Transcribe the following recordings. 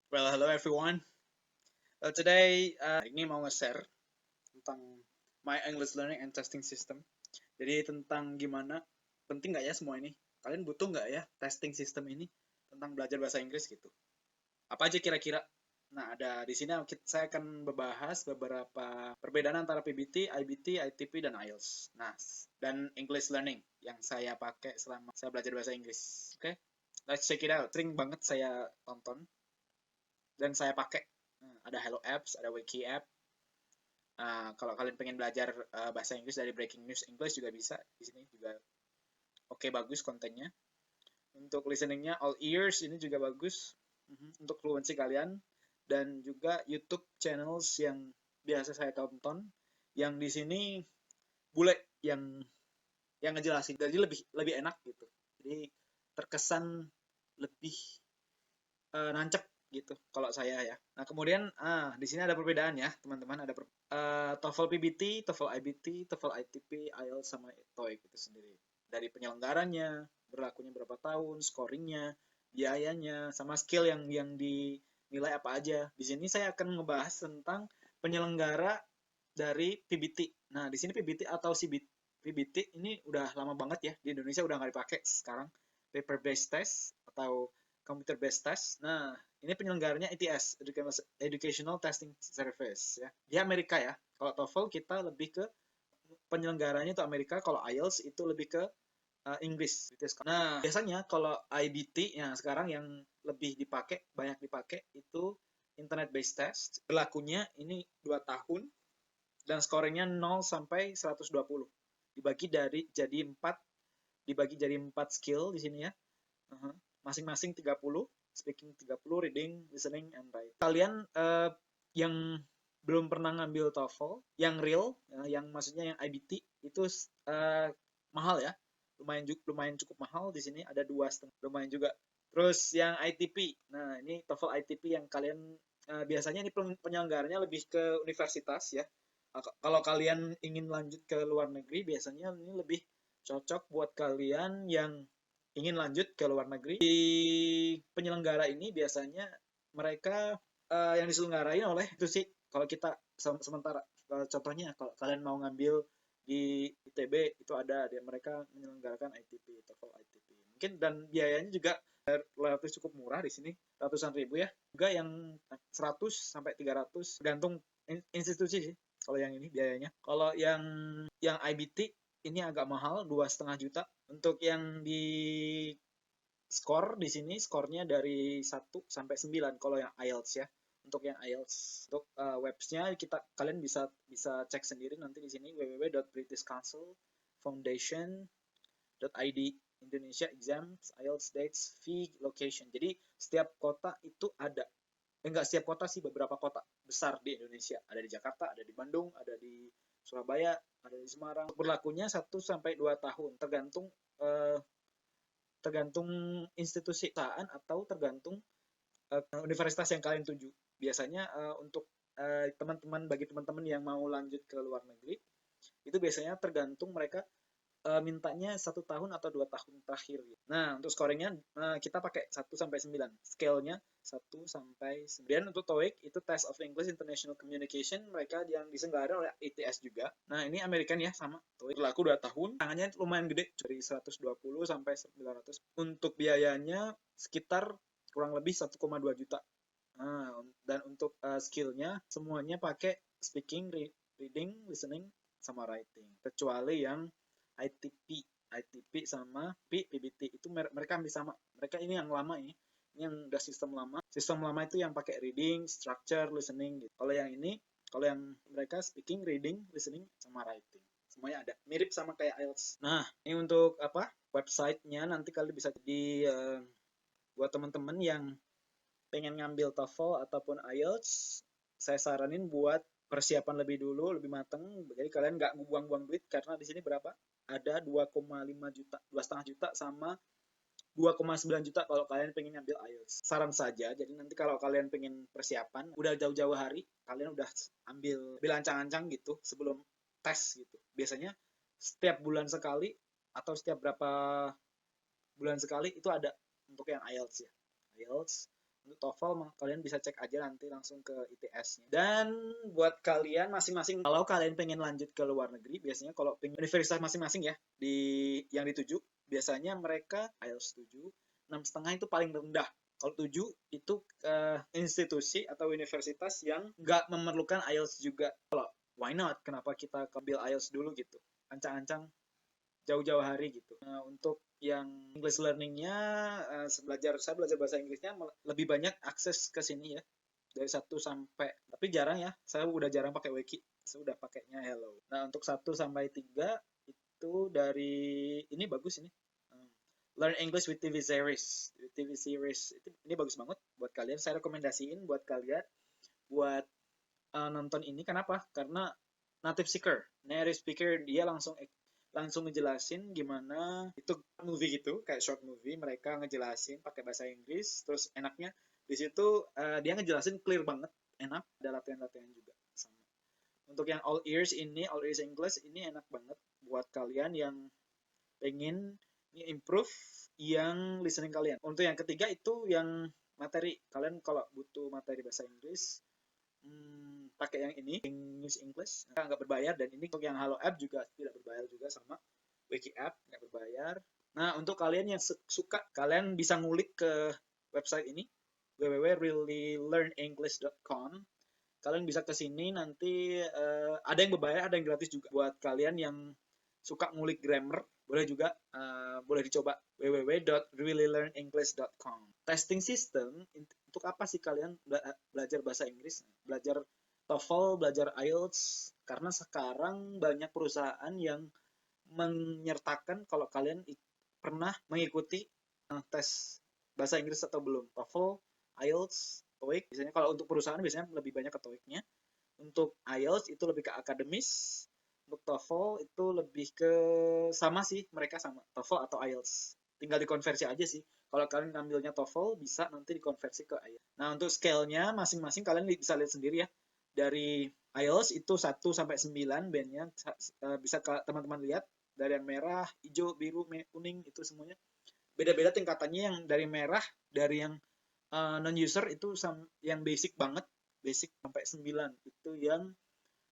Well, hello everyone. Today ini mau nge-share tentang my English learning and testing system. Jadi tentang gimana penting nggak ya semua ini? Kalian butuh nggak ya testing system ini tentang belajar bahasa Inggris gitu? Apa aja kira-kira? Nah, ada di sini saya akan membahas beberapa perbedaan antara PBT, IBT, ITP, dan IELTS. Nah, dan English learning yang saya pakai selama saya belajar bahasa Inggris. Oke, let's check it out. Sering banget saya tonton dan saya pakai. Ada Hello Apps, ada Wiki App. Kalau kalian pengen belajar bahasa Inggris dari Breaking News English juga bisa. Di sini juga oke, bagus kontennya. Untuk listeningnya All Ears ini juga bagus untuk fluency kalian. Dan juga YouTube channels yang biasa saya tonton, yang di sini bule yang ngejelasin, jadi lebih lebih enak gitu. Jadi terkesan lebih nancep gitu kalau saya ya. Nah, kemudian di sini ada perbedaan ya, teman-teman. Ada TOEFL PBT, TOEFL IBT, TOEFL ITP, IELTS sama TOEIC itu sendiri. Dari penyelenggaranya, berlakunya berapa tahun, scoringnya, biayanya, sama skill yang dinilai apa aja. Di sini saya akan ngebahas tentang penyelenggara dari PBT. Nah, di sini PBT atau CBT, PBT ini udah lama banget ya, di Indonesia udah nggak dipakai sekarang. Paper based test atau computer based test. Nah, ini penyelenggaranya ETS, Educational Testing Service ya. Di Amerika ya. Kalau TOEFL kita lebih ke penyelenggaranya itu Amerika, kalau IELTS itu lebih ke Inggris. Nah, biasanya kalau IBT yang sekarang yang lebih dipakai, banyak dipakai itu internet based test. Berlakunya ini 2 tahun dan scoringnya 0 sampai 120. Dibagi jadi 4 skill di sini ya. Masing-masing 30, speaking 30, reading, listening, and writing. Kalian yang belum pernah ngambil TOEFL, yang real, yang maksudnya yang IBT, itu mahal ya. Lumayan cukup mahal di sini, ada 2,5, lumayan juga. Terus yang ITP, nah ini TOEFL ITP yang kalian biasanya ini penyelenggaranya lebih ke universitas ya. Kalau kalian ingin lanjut ke luar negeri, biasanya ini lebih cocok buat kalian yang ingin lanjut ke luar negeri. Di penyelenggara ini biasanya mereka yang diselenggarain oleh itu sih. Kalau kita sementara contohnya kalau kalian mau ngambil di ITB itu ada dia mereka menyelenggarakan ITP, TOEFL ITP. Mungkin dan biayanya juga relatif cukup murah di sini, ratusan ribu ya. Juga yang 100 sampai 300 tergantung institusi sih. Kalau yang ini biayanya. Kalau yang IBT ini agak mahal, 2,5 juta. Untuk yang di skor di sini skornya dari 1 sampai 9 kalau yang IELTS ya. Untuk yang IELTS, untuk websnya kalian bisa cek sendiri nanti di sini www.britishcouncilfoundation.id. Indonesia exams, IELTS dates, fee, location. Jadi setiap kota itu ada. Enggak setiap kota sih, beberapa kota besar di Indonesia. Ada di Jakarta, ada di Bandung, ada di Surabaya, ada di Semarang. Berlakunya 1 sampai 2 tahun, tergantung tergantung institusi perusahaan atau tergantung universitas yang kalian tuju. Biasanya untuk bagi teman-teman yang mau lanjut ke luar negeri, itu biasanya tergantung mereka mintanya 1 tahun atau 2 tahun terakhir. Nah, untuk scoringnya kita pakai 1 sampai 9. Scale-nya 1 sampai 9. Untuk TOEIC itu Test of English International Communication, mereka yang diselenggarakan oleh ITS juga. Nah, ini American ya, sama. TOEIC berlaku 2 tahun. Tangannya lumayan gede, dari 120 sampai 900. Untuk biayanya sekitar kurang lebih 1,2 juta. Dan untuk skill-nya semuanya pakai speaking, reading, listening, sama writing. Kecuali yang ITP sama PBT itu mereka hampir sama. Mereka ini yang lama ini yang udah sistem lama. Sistem lama itu yang pakai reading, structure, listening gitu. Kalau yang mereka speaking, reading, listening, sama writing. Semuanya ada. Mirip sama kayak IELTS. Nah, ini untuk apa? Website-nya nanti kalian bisa jadi buat teman-teman yang pengen ngambil TOEFL ataupun IELTS, saya saranin buat persiapan lebih dulu, lebih mateng. Jadi kalian nggak buang-buang duit, karena di sini berapa? Ada 2,5 juta, 2,5 juta sama 2,9 juta kalau kalian pengen ngambil IELTS. Saran saja, jadi nanti kalau kalian pengen persiapan, udah jauh-jauh hari, kalian udah ambil ancang-ancang gitu sebelum tes gitu. Biasanya setiap bulan sekali atau setiap berapa bulan sekali itu ada untuk yang IELTS ya. IELTS Untuk TOEFL kalian bisa cek aja nanti langsung ke ITS-nya. Dan buat kalian masing-masing, kalau kalian pengen lanjut ke luar negeri, biasanya kalau pengen universitas masing-masing ya, yang dituju, biasanya mereka IELTS 7, 6,5 itu paling rendah. Kalau 7 itu institusi atau universitas yang nggak memerlukan IELTS juga. Kalau why not? Kenapa kita ambil IELTS dulu gitu? Ancang-ancang jauh-jauh hari gitu. Untuk yang English learning-nya, saya belajar bahasa Inggrisnya lebih banyak akses ke sini ya. Dari 1 sampai, tapi jarang ya, saya udah jarang pakai Wiki, saya udah pakainya Hello. Nah, untuk 1 sampai 3 itu dari, ini bagus ini. Learn English with TV series. TV series ini bagus banget buat kalian. Saya rekomendasiin buat kalian buat nonton ini. Kenapa? Karena native speaker, dia langsung ngejelasin gimana itu movie gitu, kayak short movie, mereka ngejelasin pakai bahasa Inggris, terus enaknya di situ dia ngejelasin clear banget, enak, ada latihan-latihan juga sama. Untuk yang all ears English ini enak banget buat kalian yang pengen improve yang listening kalian. Untuk yang ketiga itu yang materi, kalian kalau butuh materi bahasa Inggris pakai yang ini, English, nggak berbayar, dan ini untuk yang Halo App juga tidak berbayar juga, sama Wiki App nggak berbayar. Nah, untuk kalian yang suka, kalian bisa ngulik ke website ini, www.reallylearnenglish.com. Kalian bisa ke sini nanti, ada yang berbayar, ada yang gratis juga. Buat kalian yang suka ngulik grammar, boleh juga, boleh dicoba www.reallylearnenglish.com. Testing system, untuk apa sih kalian belajar bahasa Inggris? Belajar TOEFL, belajar IELTS, karena sekarang banyak perusahaan yang menyertakan kalau kalian pernah mengikuti tes bahasa Inggris atau belum. TOEFL, IELTS, TOEIC, biasanya kalau untuk perusahaan biasanya lebih banyak ke TOEIC-nya. Untuk IELTS itu lebih ke akademis. Untuk TOEFL itu lebih ke sama sih, mereka sama, TOEFL atau IELTS. Tinggal dikonversi aja sih. Kalau kalian ngambilnya TOEFL, bisa nanti dikonversi ke IELTS. Nah, untuk scale-nya masing-masing kalian bisa lihat sendiri ya. Dari IELTS itu 1 sampai 9 bandnya, bisa teman-teman lihat. Dari yang merah, hijau, biru, kuning, itu semuanya beda-beda tingkatannya. Yang dari merah, dari yang non-user itu yang basic banget, basic sampai 9, itu yang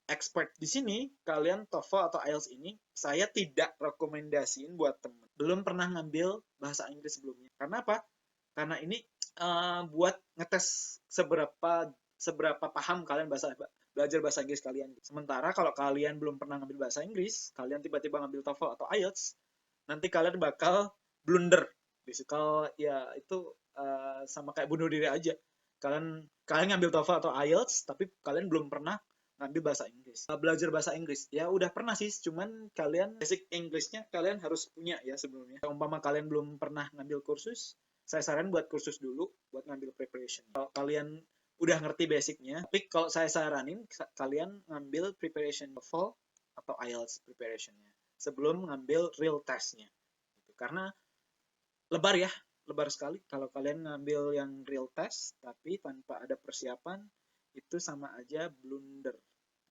expert. Di sini kalian TOEFL atau IELTS ini saya tidak rekomendasiin buat temen belum pernah ngambil bahasa Inggris sebelumnya. Karena apa? Karena ini buat ngetes seberapa paham kalian belajar bahasa Inggris kalian. Sementara kalau kalian belum pernah ngambil bahasa Inggris, kalian tiba-tiba ngambil TOEFL atau IELTS, nanti kalian bakal blunder. Kalau ya itu sama kayak bunuh diri aja. Kalian ngambil TOEFL atau IELTS, tapi kalian belum pernah ngambil bahasa Inggris. Belajar bahasa Inggris, ya udah pernah sih, cuman kalian basic Englishnya kalian harus punya ya sebelumnya. Umpama kalian belum pernah ngambil kursus, saya saran buat kursus dulu, buat ngambil preparation. Kalau kalian udah ngerti basicnya, tapi kalau saya saranin kalian ngambil preparation TOEFL atau IELTS preparationnya sebelum ngambil real testnya. Karena lebar sekali kalau kalian ngambil yang real test tapi tanpa ada persiapan, itu sama aja blunder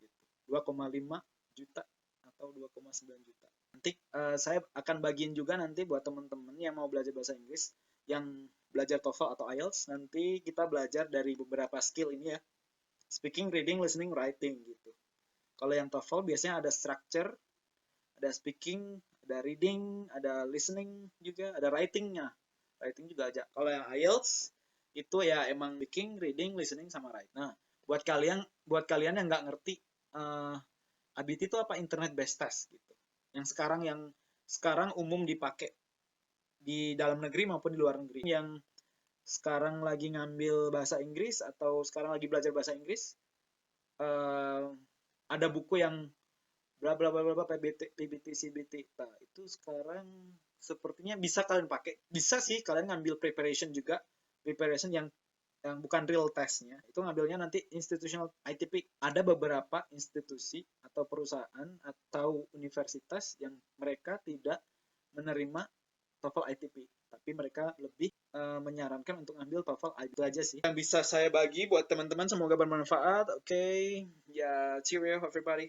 gitu. 2,5 juta atau 2,9 juta. Nanti saya akan bagiin juga nanti buat teman-teman yang mau belajar bahasa Inggris, yang belajar TOEFL atau IELTS, nanti kita belajar dari beberapa skill ini ya. Speaking, reading, listening, writing gitu. Kalau yang TOEFL biasanya ada structure, ada speaking, ada reading, ada listening juga, ada writing-nya. Writing juga aja. Kalau yang IELTS itu ya emang speaking, reading, listening, sama writing. Nah, buat kalian yang nggak ngerti ABT itu apa, internet based test gitu. Yang sekarang umum dipakai di dalam negeri maupun di luar negeri. Yang sekarang lagi ngambil bahasa Inggris atau sekarang lagi belajar bahasa Inggris, ada buku yang bla bla bla bla PBT CBT. Nah, itu sekarang sepertinya bisa kalian pakai. Bisa sih kalian ngambil preparation juga, preparation yang bukan real testnya, itu ngambilnya nanti institutional ITP. Ada beberapa institusi atau perusahaan atau universitas yang mereka tidak menerima TOEFL ITP, tapi mereka lebih menyarankan untuk ngambil TOEFL ITP. Itu aja sih yang bisa saya bagi buat teman-teman, semoga bermanfaat. Oke, ya, cheerio everybody.